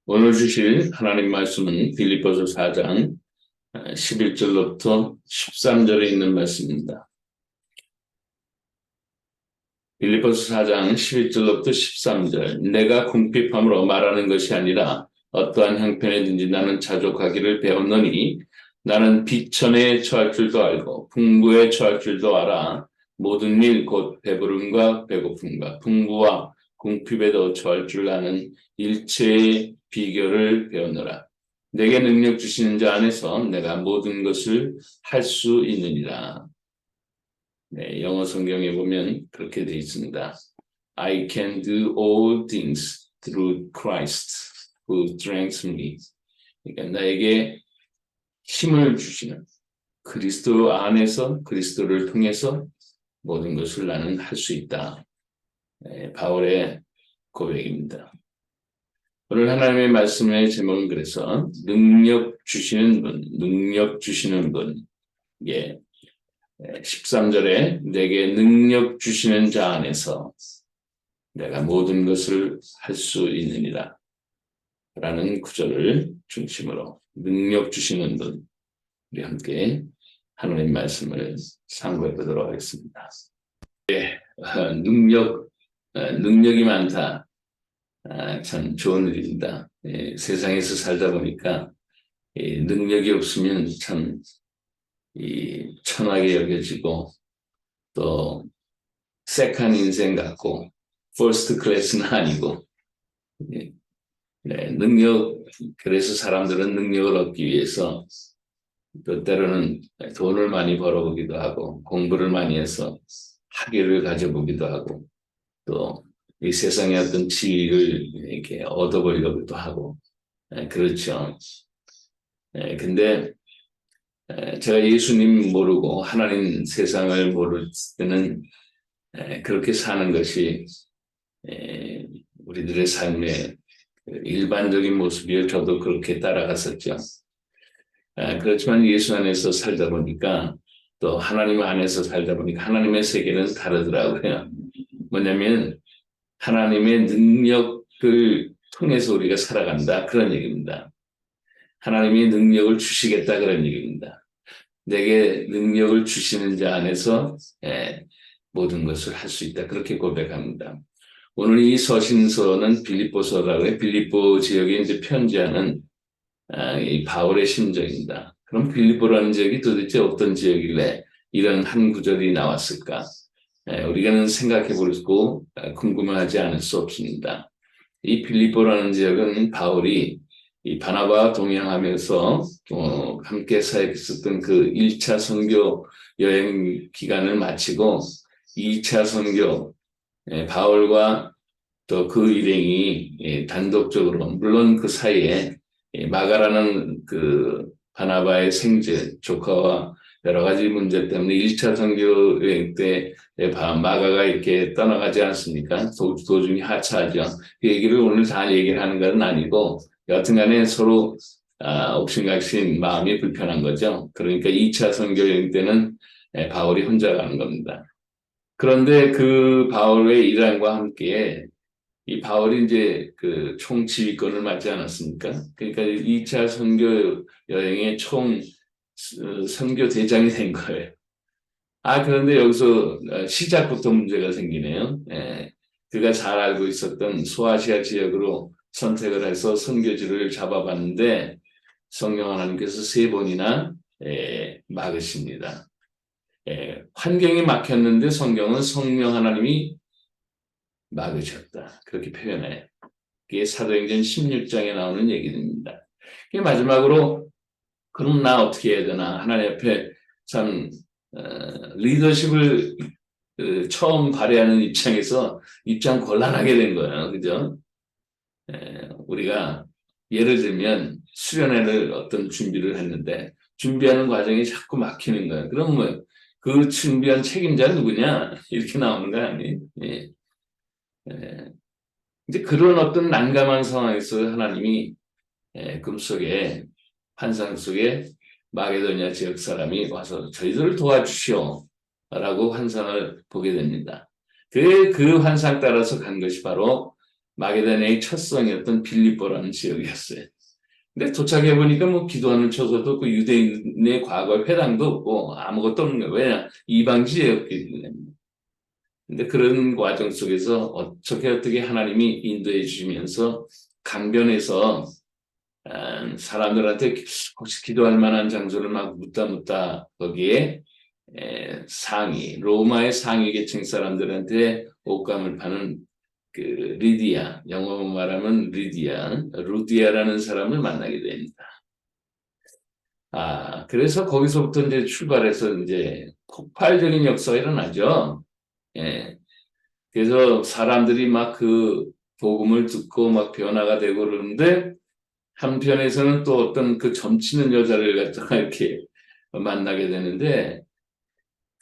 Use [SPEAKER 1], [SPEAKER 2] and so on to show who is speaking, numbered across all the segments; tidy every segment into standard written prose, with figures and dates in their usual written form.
[SPEAKER 1] 오늘 주실 하나님 말씀은 빌립보서 4장 11절로부터 13절에 있는 말씀입니다. 빌립보서 4장 11절로부터 13절. 내가 궁핍함으로 말하는 것이 아니라 어떠한 형편에든지 나는 자족하기를 배웠노니 나는 비천에 처할 줄도 알고 풍부에 처할 줄도 알아. 모든 일 곧 배부름과 배고픔과 풍부와 궁핍에도 처할 줄 아는 일체의 비결을 배우노라. 내게 능력 주시는 자 안에서 내가 모든 것을 할 수 있느니라. 네, 영어 성경에 보면 그렇게 되어 있습니다. I can do all things through Christ who strengthens me. 그러니까 나에게 힘을 주시는 그리스도 안에서 그리스도를 통해서 모든 것을 나는 할 수 있다. 네, 바울의 고백입니다. 오늘 하나님의 말씀의 제목은 그래서 능력 주시는 분. 예. 13절에 내게 능력 주시는 자 안에서 내가 모든 것을 할 수 있느니라 라는 구절을 중심으로 능력 주시는 분, 우리 함께 하나님 말씀을 상고해 보도록 하겠습니다. 능력이 많다. 참 좋은 일입니다. 세상에서 살다 보니까 능력이 없으면 참 천하게 여겨지고 또 세컨 인생 같고 퍼스트 클래스는 아니고 그래서 사람들은 능력을 얻기 위해서 또 때로는 돈을 많이 벌어보기도 하고 공부를 많이 해서 학위를 가져보기도 하고 또 이 세상의 어떤 지위를 이렇게 얻어보려고도 하고 그렇죠. 근데 제가 예수님 모르고 하나님 세상을 모를 때는 그렇게 사는 것이 우리들의 삶의 일반적인 모습이에요. 저도 그렇게 따라갔었죠. 그렇지만 예수 안에서 살다 보니까 또 하나님 안에서 살다 보니까 하나님의 세계는 다르더라고요. 뭐냐면 하나님의 능력을 통해서 우리가 살아간다 그런 얘기입니다. 하나님이 능력을 주시겠다 그런 얘기입니다. 내게 능력을 주시는 자 안에서 모든 것을 할 수 있다 그렇게 고백합니다. 오늘 이 서신서는 빌립보서라고 해요. 빌립보 지역에 이제 편지하는 이 바울의 심정입니다. 그럼 빌립보라는 지역이 도대체 어떤 지역일래 이런 한 구절이 나왔을까? 우리가는 생각해보고 궁금하지 않을 수 없습니다. 이 빌립보라는 지역은 바울이 이 바나바와 동행하면서 함께 사역했었던 그 1차 선교 여행 기간을 마치고 2차 선교 바울과 또 그 일행이 단독적으로 물론 그 사이에 마가라는 그 바나바의 생제 조카와 여러 가지 문제 때문에 1차 선교 여행 때 마가가 이렇게 떠나가지 않습니까? 도중에 하차하죠. 그 얘기를 오늘 다 얘기를 하는 건 아니고 여튼간에 서로 옥신각신 마음이 불편한 거죠. 그러니까 2차 선교 여행 때는 바울이 혼자 가는 겁니다. 그런데 그 바울의 일행과 함께 이 바울이 이제 그 총지휘권을 맡지 않았습니까? 그러니까 2차 선교 여행의 선교 대장이 된 거예요. 그런데 여기서 시작부터 문제가 생기네요. 그가 잘 알고 있었던 소아시아 지역으로 선택을 해서 선교지를 잡아봤는데 성령 하나님께서 3번이나 막으십니다. 환경이 막혔는데 성경은 성령 하나님이 막으셨다. 그렇게 표현해요. 그게 사도행전 16장에 나오는 얘기입니다. 마지막으로 그럼 나 어떻게 해야 되나 하나님 앞에 참 리더십을 처음 발휘하는 입장 곤란하게 된 거예요. 그죠? 우리가 예를 들면 수련회를 어떤 준비를 했는데 준비하는 과정이 자꾸 막히는 거예요. 그럼 뭐 그 준비한 책임자는 누구냐? 이렇게 나오는 거 아니에요? 이제 그런 어떤 난감한 상황에서 하나님이 꿈속에 환상 속에 마게도냐 지역 사람이 와서 저희들을 도와주시오 라고 환상을 보게 됩니다. 그 환상 따라서 간 것이 바로 마게다냐의 첫 성이었던 빌립보라는 지역이었어요. 근데 도착해 보니까 뭐 기도하는 처소도 없고 유대인의 과거 회당도 없고 아무것도 없는 거예요. 왜냐? 이방 지역이기 때문에. 근데 그런 과정 속에서 어떻게 하나님이 인도해 주시면서 강변에서 사람들한테 혹시 기도할 만한 장소를 막 묻다 거기에 상위 로마의 상위 계층 사람들한테 옷감을 파는 그 리디아, 영어로 말하면 루디아라는 사람을 만나게 됩니다. 그래서 거기서부터 이제 출발해서 이제 폭발적인 역사가 일어나죠. 예. 그래서 사람들이 막 그 복음을 듣고 막 변화가 되고 그러는데 한편에서는 또 어떤 그 점치는 여자를 갖다가 이렇게 만나게 되는데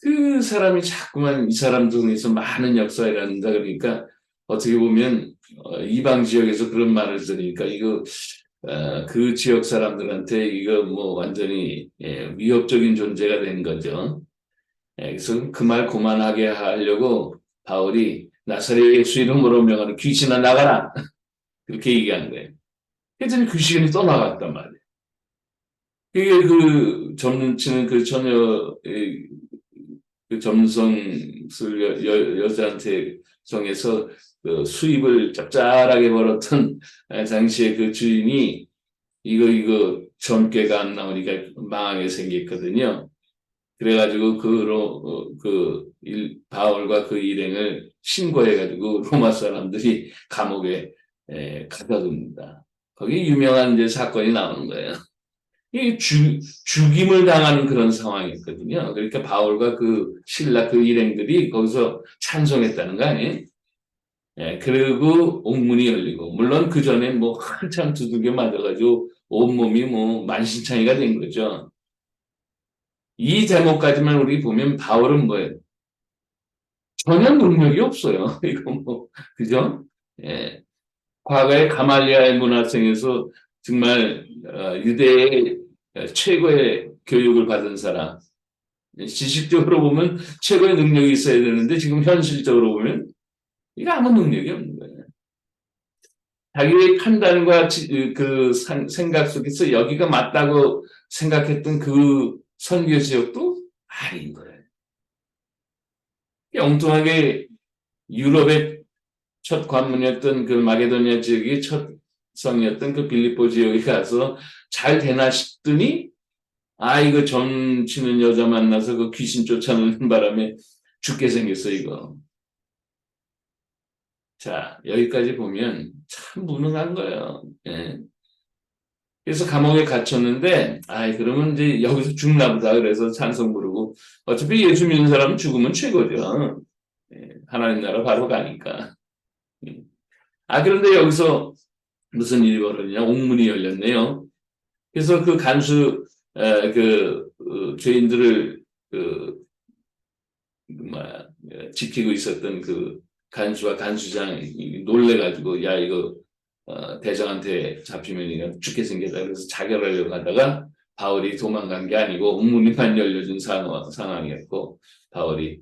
[SPEAKER 1] 그 사람이 자꾸만 이 사람 중에서 많은 역사가 일어난다 그러니까 어떻게 보면 이방 지역에서 그런 말을 들으니까 이거 그 지역 사람들한테 이거 뭐 완전히 위협적인 존재가 된 거죠. 그래서 그 말 그만하게 하려고 바울이 나사렛 예수 이름으로 명하는 귀신아 나가라 그렇게 얘기한 거예요. 그랬더니 귀신이 또 나갔단 말이에요. 그게 그 점치는 그 처녀 그 점성술 여자한테 정해서 그 수입을 짭짤하게 벌었던 당시에 그 주인이 이거 점괘가 안 나오니까 망하게 생겼거든요. 그래가지고 바울과 그 일행을 신고해가지고 로마 사람들이 감옥에 가둬둡니다. 거기 유명한 이제 사건이 나오는 거예요. 이 죽임을 당하는 그런 상황이었거든요. 그러니까 바울과 그 신라 그 일행들이 거기서 찬송했다는 거 아니에요? 그리고 옥문이 열리고 물론 그 전에 뭐 한참 두들겨 맞아가지고 온몸이 뭐 만신창이가 된 거죠. 이 대목까지만 우리 보면 바울은 뭐예요? 전혀 능력이 없어요. 이거 뭐 그죠? 예. 과거에 가말리아의 문화생에서 정말 유대의 최고의 교육을 받은 사람, 지식적으로 보면 최고의 능력이 있어야 되는데 지금 현실적으로 보면 이거 아무 능력이 없는 거예요. 자기의 판단과 그 생각 속에서 여기가 맞다고 생각했던 그 선교 지역도 아닌 거예요. 엉뚱하게 유럽의 첫 관문이었던 그 마게도니아 지역이 첫 성이었던 그 빌립보 지역에 가서 잘 되나 싶더니 이거 점치는 여자 만나서 그 귀신 쫓아내는 바람에 죽게 생겼어 이거. 자 여기까지 보면 참 무능한 거예요. 예. 그래서 감옥에 갇혔는데 그러면 이제 여기서 죽나 보다 그래서 찬송 부르고 어차피 예수 믿는 사람은 죽으면 최고죠. 예. 하나님 나라 바로 가니까. 예. 그런데 여기서 무슨 일이 벌어지냐 옥문이 열렸네요. 그래서 그 간수 죄인들을 지키고 있었던 그 간수와 간수장이 놀래가지고 야 이거 대장한테 잡히면 이거 죽게 생겼다 그래서 자결하려고 하다가 바울이 도망간 게 아니고 옥문이만 열려준 상황이었고 바울이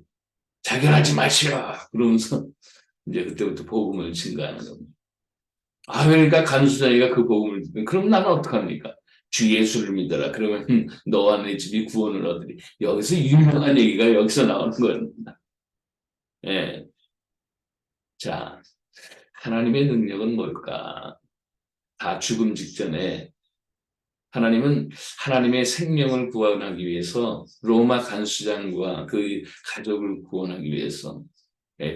[SPEAKER 1] 자결하지 마시오 그러면서 이제 그때부터 복음을 증거하는 겁니다. 그러니까 간수장이가 그 복음을 그럼 나는 어떡합니까? 주 예수를 믿어라. 그러면 너와 내 집이 구원을 얻으리. 여기서 유명한 얘기가 여기서 나오는 겁니다. 예. 자, 하나님의 능력은 뭘까? 다 죽음 직전에 하나님은 하나님의 생명을 구원하기 위해서 로마 간수장과 그 가족을 구원하기 위해서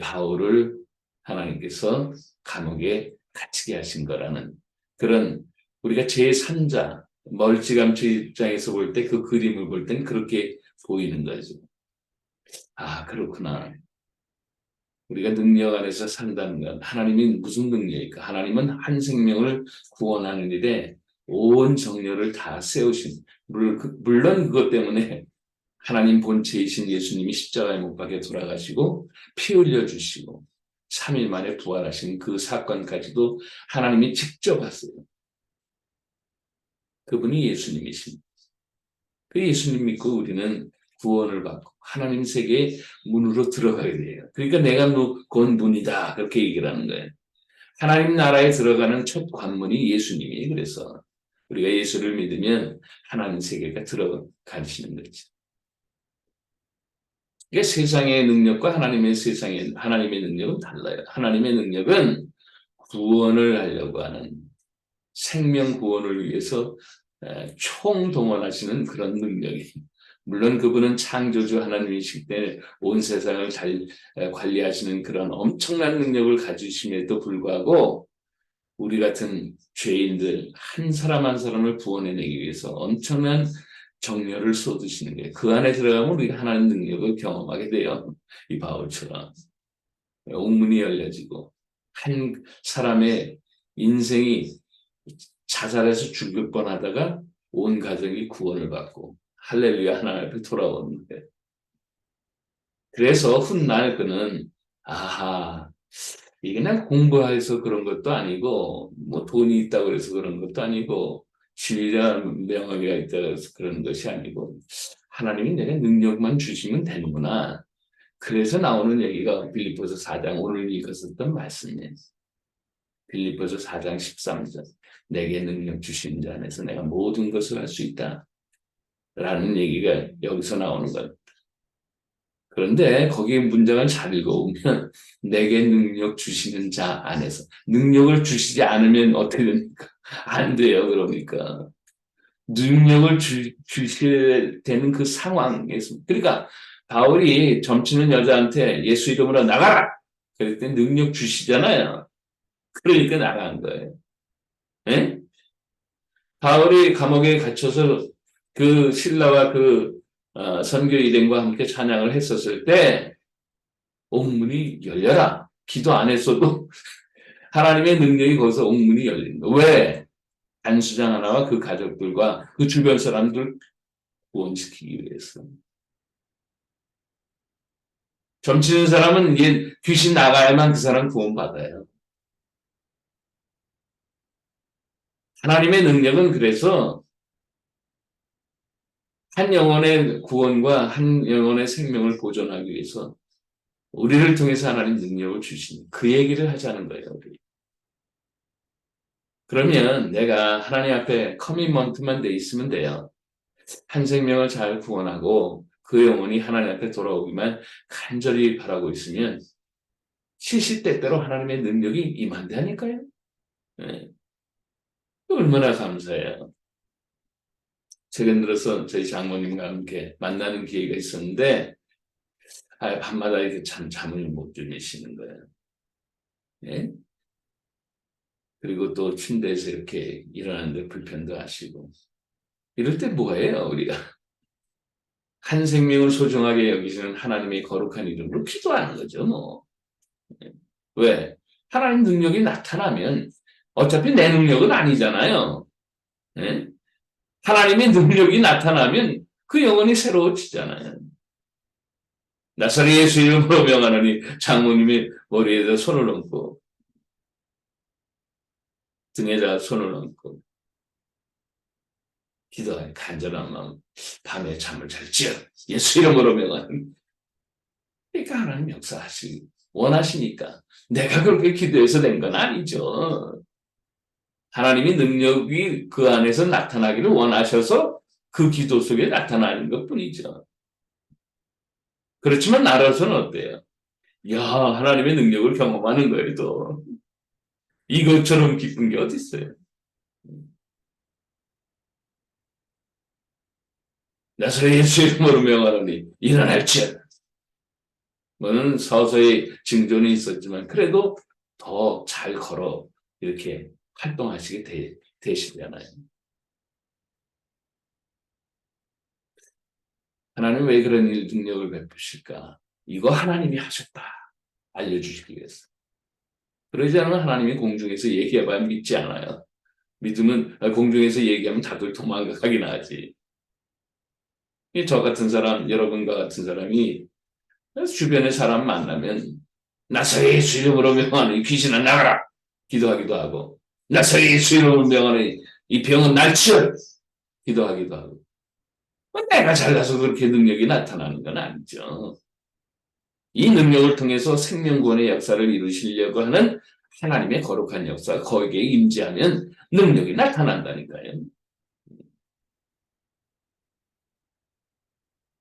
[SPEAKER 1] 바울을 하나님께서 감옥에 갇히게 하신 거라는 그런 우리가 제3자 멀찌감치 입장에서 볼 때 그 그림을 볼 땐 그렇게 보이는 거죠. 그렇구나. 우리가 능력 안에서 산다는 건 하나님이 무슨 능력일까? 하나님은 한 생명을 구원하는 일에 온 정열을 다 세우신 물론 그것 때문에 하나님 본체이신 예수님이 십자가에 못 박혀 돌아가시고 피 흘려주시고 3일 만에 부활하신 그 사건까지도 하나님이 직접 하세요. 그분이 예수님이십니다. 그 예수님 믿고 우리는 구원을 받고 하나님 세계의 문으로 들어가게 돼요. 그러니까 내가 곧 문이다 그렇게 얘기를 하는 거예요. 하나님 나라에 들어가는 첫 관문이 예수님이 그래서 우리가 예수를 믿으면 하나님 세계가 들어가시는 거죠. 그러니까 세상의 능력과 하나님의 능력은 달라요. 하나님의 능력은 구원을 하려고 하는 생명 구원을 위해서 총동원하시는 그런 능력이. 물론 그분은 창조주 하나님이시기 때문에 온 세상을 잘 관리하시는 그런 엄청난 능력을 가지심에도 불구하고 우리 같은 죄인들 한 사람 한 사람을 구원해내기 위해서 엄청난 정열을 쏟으시는 거예요. 그 안에 들어가면 우리가 하나님 능력을 경험하게 돼요. 이 바울처럼 옥문이 열려지고 한 사람의 인생이 자살해서 죽을 뻔하다가 온 가족이 구원을 받고 할렐루야 하나님 앞에 돌아오는 거예요. 그래서 훗날 그는 아하 이게 그냥 공부해서 그런 것도 아니고 뭐 돈이 있다고 해서 그런 것도 아니고 지위랑 명예가 있다고 해서 그런 것이 아니고 하나님이 내가 능력만 주시면 되는구나. 그래서 나오는 얘기가 빌립보서 4장 오늘 읽었었던 말씀이에요. 빌립보서 4장 13절 내게 능력 주신 자 안에서 내가 모든 것을 할 수 있다. 라는 얘기가 여기서 나오는 것. 그런데 거기 문장을 잘 읽어보면 내게 능력 주시는 자 안에서 능력을 주시지 않으면 어떻게 됩니까? 안 돼요. 그러니까 능력을 주셔야 되는 그 상황에서 그러니까 바울이 점치는 여자한테 예수 이름으로 나가라! 그럴 때 능력 주시잖아요. 그러니까 나간 거예요. 예? 바울이 감옥에 갇혀서 그 신라와 그 선교 일행과 함께 찬양을 했었을 때 옥문이 열려라. 기도 안 했어도 하나님의 능력이 거기서 옥문이 열린다. 왜? 안수장 하나와 그 가족들과 그 주변 사람들 구원시키기 위해서. 점치는 사람은 이게 귀신 나가야만 그 사람 구원받아요. 하나님의 능력은 그래서 한 영혼의 구원과 한 영혼의 생명을 보존하기 위해서 우리를 통해서 하나님 능력을 주시는 그 얘기를 하자는 거예요. 우리. 그러면 내가 하나님 앞에 커밋먼트만 돼 있으면 돼요. 한 생명을 잘 구원하고 그 영혼이 하나님 앞에 돌아오기만 간절히 바라고 있으면 시시때때로 하나님의 능력이 임한다니까요. 네. 얼마나 감사해요. 최근 들어서 저희 장모님과 함께 만나는 기회가 있었는데 밤마다 이렇게 잠을 못 주무시는 거예요. 네? 그리고 또 침대에서 이렇게 일어나는데 불편도 하시고 이럴 때 뭐예요 우리가? 한 생명을 소중하게 여기시는 하나님의 거룩한 이름으로 기도하는 거죠. 뭐. 왜? 하나님 능력이 나타나면 어차피 내 능력은 아니잖아요. 네? 하나님의 능력이 나타나면 그 영혼이 새로워지잖아요. 나사렛 예수 이름으로 명하노니 장모님이 머리에다 손을 얹고 등에다 손을 얹고 기도하는 간절한 마음 밤에 잠을 잘 지어 예수 이름으로 명하는 그러니까 하나님 역사하시기 원하시니까 내가 그렇게 기도해서 된 건 아니죠. 하나님이 능력이 그 안에서 나타나기를 원하셔서 그 기도 속에 나타나는 것뿐이죠. 그렇지만 나로서는 어때요? 야 하나님의 능력을 경험하는 거예요. 또 이것처럼 기쁜 게 어디 있어요? 나사렛 예수 이름으로 명하노니 일어날지어다. 뭐는 서서히 증존이 있었지만 그래도 더 잘 걸어 이렇게 활동하시게 되시잖아요. 하나님 왜 그런 능력을 베푸실까? 이거 하나님이 하셨다. 알려주시기 위해서. 그러지 않으면 하나님이 공중에서 얘기해봐야 믿지 않아요. 믿으면 공중에서 얘기하면 다들 도망가긴 하지. 저 같은 사람, 여러분과 같은 사람이 주변에 사람 만나면 나사렛 예수 이름으로 명하는 귀신아 나가라 기도하기도 하고 나사렛 예수 이름으로 명하는 이 병은 날치어 기도하기도 하고 내가 잘나서 그렇게 능력이 나타나는 건 아니죠. 이 능력을 통해서 생명구원의 역사를 이루시려고 하는 하나님의 거룩한 역사가 거기에 임재하면 능력이 나타난다니까요.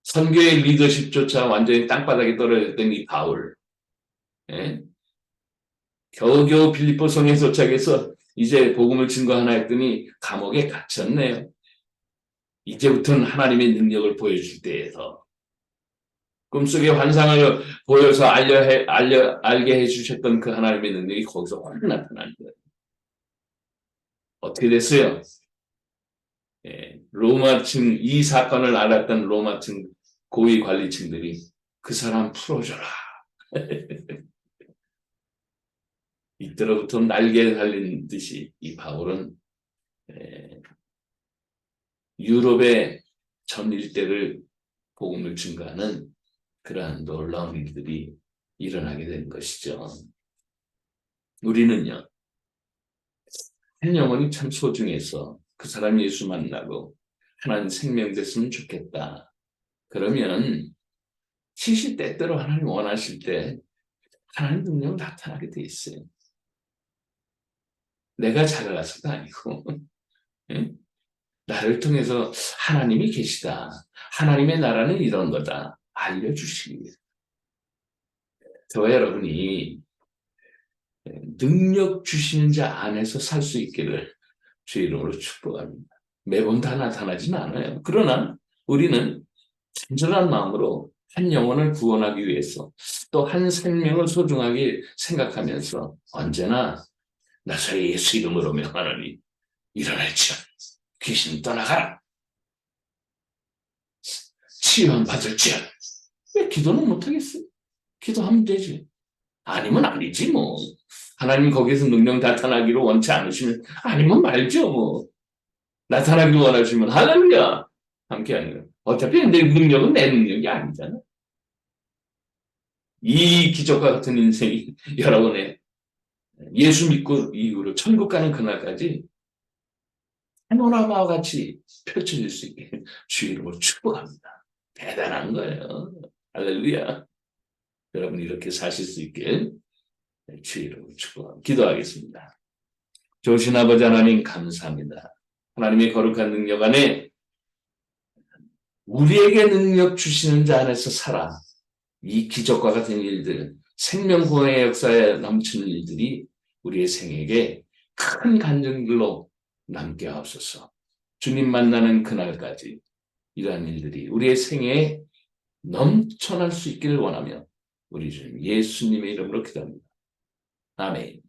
[SPEAKER 1] 선교의 리더십조차 완전히 땅바닥에 떨어졌던 이 바울, 예? 겨우겨우 빌립보 성에 도착해서 이제 복음을 증거하나 했더니 감옥에 갇혔네요. 이제부터는 하나님의 능력을 보여줄 때에서 꿈속의 환상을 보여서 알게 해주셨던 그 하나님의 능력이 거기서 확 나타나는 거예요. 어떻게 됐어요? 예, 로마층, 이 사건을 알았던 로마층 고위 관리층들이 그 사람 풀어줘라. 이때로부터 날개 달린 듯이 이 바울은 유럽의 전 일대를 복음을 증거하는 그러한 놀라운 일들이 일어나게 된 것이죠. 우리는요, 한 영혼이 참 소중해서 그 사람 예수 만나고 하나님 생명 됐으면 좋겠다. 그러면 시시때때로 하나님 원하실 때 하나님 능력 나타나게 돼 있어요. 내가 잘나서도 아니고 나를 통해서 하나님이 계시다. 하나님의 나라는 이런 거다. 알려주시기 위해서. 저와 여러분이 능력 주시는 자 안에서 살 수 있기를 주의 이름으로 축복합니다. 매번 다 나타나지는 않아요. 그러나 우리는 간절한 마음으로 한 영혼을 구원하기 위해서 또 한 생명을 소중하게 생각하면서 언제나 나사렛 예수 이름으로 명하노니 일어날지어다. 귀신 떠나가라. 치유받을지어다. 왜 기도는 못하겠어요? 기도하면 되지. 아니면 아니지 뭐. 하나님 거기서 능력 나타나기를 원치 않으시면 아니면 말죠 뭐. 나타나기를 원하시면 할렐루야. 함께 하는 거예요. 어차피 내 능력은 내 능력이 아니잖아. 이 기적과 같은 인생이 여러분의 예수 믿고 이후로 천국 가는 그날까지 파노라마와 같이 펼쳐질 수 있게 주의 이름으로 축복합니다. 대단한 거예요. 할렐루야. 여러분 이렇게 사실 수 있게 주의 이름으로 축복합니다. 기도하겠습니다. 좋으신 아버지 하나님 감사합니다. 하나님의 거룩한 능력 안에 우리에게 능력 주시는 자 안에서 살아 이 기적과 같은 일들, 생명구원의 역사에 넘치는 일들이 우리의 생에게 큰 간증들로 남게 하옵소서. 주님 만나는 그날까지 이러한 일들이 우리의 생애에 넘쳐날 수 있기를 원하며 우리 주님 예수님의 이름으로 기도합니다. 아멘.